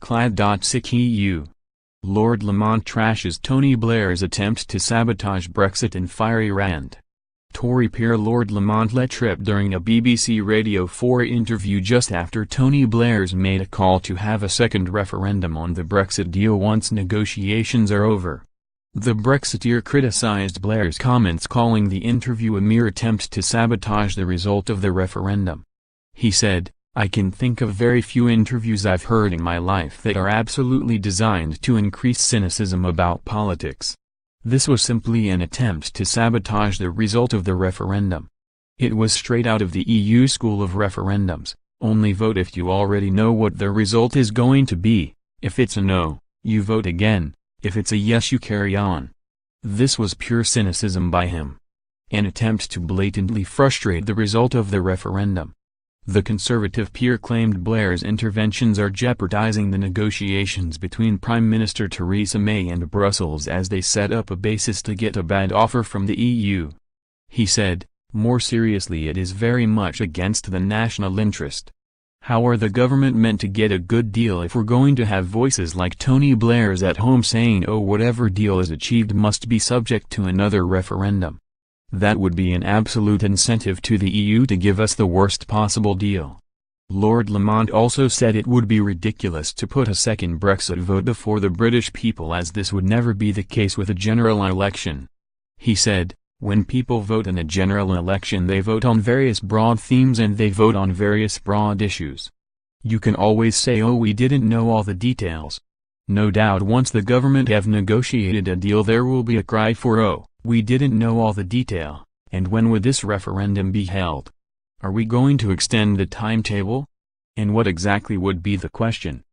Cla.ssic EU. Lord Lamont trashes Tony Blair's attempt to sabotage Brexit in fiery rant. Tory peer Lord Lamont let trip during a BBC Radio 4 interview just after Tony Blair's made a call to have a second referendum on the Brexit deal once negotiations are over. The Brexiteer criticised Blair's comments, calling the interview a mere attempt to sabotage the result of the referendum. He said, "I can think of very few interviews I've heard in my life that are absolutely designed to increase cynicism about politics. This was simply an attempt to sabotage the result of the referendum. It was straight out of the EU school of referendums, only vote if you already know what the result is going to be. If it's a no, you vote again, if it's a yes you carry on." This was pure cynicism by him. An attempt to blatantly frustrate the result of the referendum. The Conservative peer claimed Blair's interventions are jeopardizing the negotiations between Prime Minister Theresa May and Brussels as they set up a basis to get a bad offer from the EU. He said, "More seriously, it is very much against the national interest. How are the government meant to get a good deal if we're going to have voices like Tony Blair's at home saying, oh, whatever deal is achieved must be subject to another referendum? That would be an absolute incentive to the EU to give us the worst possible deal." Lord Lamont also said it would be ridiculous to put a second Brexit vote before the British people, as this would never be the case with a general election. He said, "When people vote in a general election, they vote on various broad themes and they vote on various broad issues. You can always say, oh, we didn't know all the details. No doubt once the government have negotiated a deal there will be a cry for, oh, we didn't know all the detail, and when would this referendum be held? Are we going to extend the timetable? And what exactly would be the question?"